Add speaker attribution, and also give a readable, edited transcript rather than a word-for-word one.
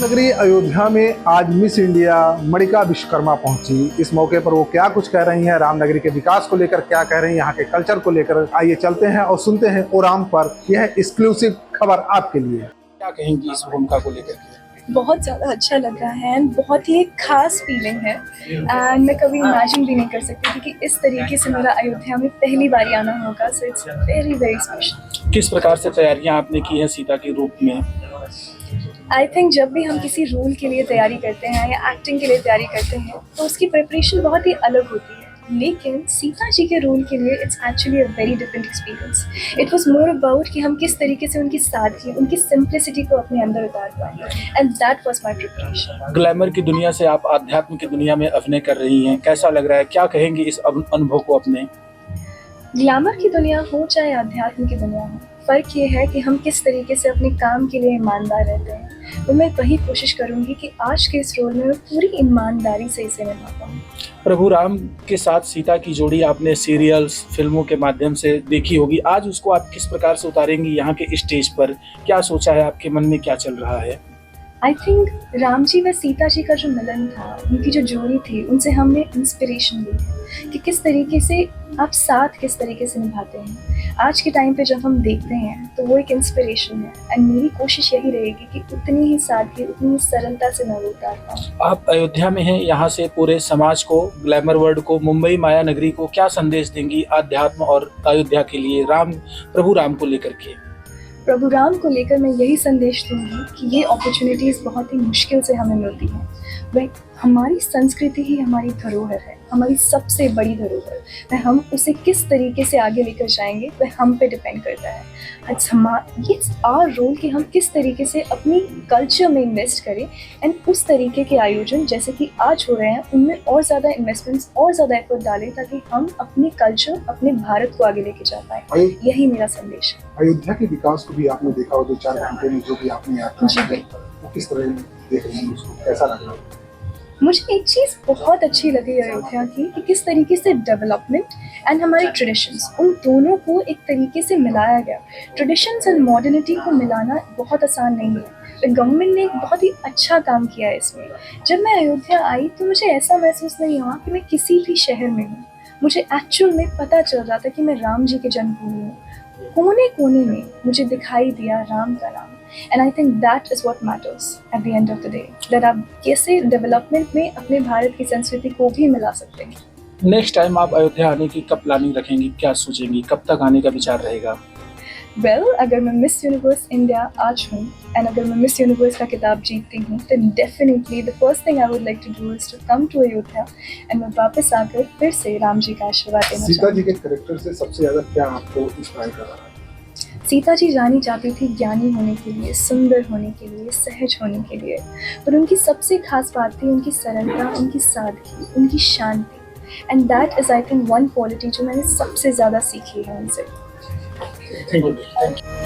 Speaker 1: नगरी अयोध्या में आज मिस इंडिया मणिका विश्वकर्मा पहुंची। इस मौके पर वो क्या कुछ कह रही हैं, रामनगरी के विकास को लेकर क्या कह रही हैं, यहाँ के कल्चर को लेकर, आइए चलते हैं और सुनते हैं ओराम पर यह एक्सक्लूसिव खबर आपके लिए।
Speaker 2: क्या कहेंगी इस भूमिका को लेकर के?
Speaker 3: बहुत ज़्यादा अच्छा लग रहा है एंड बहुत ही एक खास फीलिंग है एंड मैं कभी इमेजिन भी नहीं कर सकती थी कि इस तरीके से मेरा अयोध्या में पहली बार आना होगा। So it's very very special.
Speaker 2: किस प्रकार से तैयारियां आपने की हैं सीता के रूप में?
Speaker 3: आई थिंक जब भी हम किसी रोल के लिए तैयारी करते हैं या एक्टिंग के लिए तैयारी करते हैं तो उसकी प्रिपरेशन बहुत ही अलग होती है, लेकिन सीता जी के रोल के लिए it's actually a very different experience. It was more about कि हम किस तरीके से उनकी सादगी, उनकी सिंप्लिसिटी को अपने अंदर उतार पाए and that was my preparation.
Speaker 2: Glamour की दुनिया से आप आध्यात्म की दुनिया में अभिनय कर रही हैं, कैसा लग रहा है? क्या कहेंगी इस अनुभव को अपने?
Speaker 3: ग्लैमर की दुनिया हो चाहे आध्यात्म की दुनिया हो, फ़र्क ये है कि हम किस तरीके से अपने काम के लिए ईमानदार रहते हैं। तो मैं वही कोशिश करूंगी कि आज के इस रोल में मैं पूरी ईमानदारी से इसे निभा पाऊँ।
Speaker 2: प्रभु राम के साथ सीता की जोड़ी आपने सीरियल्स, फिल्मों के माध्यम से देखी होगी, आज उसको आप किस प्रकार से उतारेंगी यहाँ के स्टेज पर? क्या सोचा है, आपके मन में क्या चल रहा है?
Speaker 3: आई थिंक राम जी व सीता जी का जो मिलन था, उनकी जो जोड़ी थी, उनसे हमने इंस्पिरेशन ली है कि किस तरीके से आप साथ किस तरीके से निभाते हैं। आज के टाइम पे जब हम देखते हैं तो वो एक इंस्पिरेशन है एंड मेरी कोशिश यही रहेगी कि उतनी ही सादगी, उतनी ही सरलता से मैं वो उतार पाऊँ।
Speaker 2: आप अयोध्या में हैं, यहाँ से पूरे समाज को, ग्लैमर वर्ल्ड को, मुंबई माया नगरी को क्या संदेश देंगी आध्यात्म और अयोध्या के लिए, प्रभु राम को लेकर के?
Speaker 3: प्रभु राम को लेकर मैं यही संदेश दूंगी कि ये अपॉर्चुनिटीज़ बहुत ही मुश्किल से हमें मिलती हैं। वह हमारी संस्कृति ही हमारी धरोहर है, हमारी सबसे बड़ी धरोहर। वह हम उसे किस तरीके से आगे लेकर जाएंगे वह हम पे डिपेंड करता है। ये आवर रोल कि हम किस तरीके से अपनी कल्चर में इन्वेस्ट करें एंड उस तरीके के आयोजन जैसे कि आज हो रहे हैं उनमें और ज़्यादा इन्वेस्टमेंट्स और ज़्यादा एफर्ट डालें ताकि हम अपने कल्चर, अपने भारत को आगे लेके जा पाएँ। यही मेरा संदेश है।
Speaker 1: अयोध्या के विकास को भी आपने देखा हो, 2-4 घंटे में जो भी आपने यात्रा की, वो किस तरह देख रहे हैं उसको, कैसा लग रहा है?
Speaker 3: मुझे एक चीज़ बहुत अच्छी लगी अयोध्या की कि किस तरीके से डेवलपमेंट एंड हमारे ट्रेडिशंस, उन दोनों को एक तरीके से मिलाया गया। ट्रेडिशंस एंड मॉडर्निटी को मिलाना बहुत आसान नहीं है। गवर्नमेंट ने एक बहुत ही अच्छा काम किया है इसमें। जब मैं अयोध्या आई तो मुझे ऐसा महसूस नहीं हुआ कि मैं किसी भी शहर में हूँ। मुझे एक्चुअल में पता चल रहा था कि मैं राम जी की जन्मभूमि हूँ। कोने कोने में मुझे दिखाई दिया राम का नाम। And I think that is what matters at the end of the day. That आप कैसे डेवलपमेंट में अपने भारत की संस्कृति को भी मिला सकते हैं।
Speaker 2: नेक्स्ट टाइम आप अयोध्या आने की कब प्लानिंग रखेंगी, क्या सोचेंगी, कब तक आने का विचार रहेगा?
Speaker 3: अगर मैं मिस यूनिवर्स इंडिया आज हूँ एंड अगर मैं मिस यूनिवर्स का खिताब जीतती हूँ तो definitely the first thing I would like to do is to come to Ayodhya and मैं वापस आकर फिर से राम जी का आशीर्वाद देना
Speaker 1: सीता जी के कैरेक्टर से सबसे ज्यादा क्या आपको इंस्पायर कर रहा है?
Speaker 3: सीता जी जानी जाती थी ज्ञानी होने के लिए, सुंदर होने के लिए, सहज होने के लिए, पर उनकी सबसे खास बात थी उनकी सरलता, उनकी सादगी, उनकी शांति। And that is I think one quality जो मैंने सबसे ज़्यादा सीखी है उनसे।
Speaker 2: Thank you.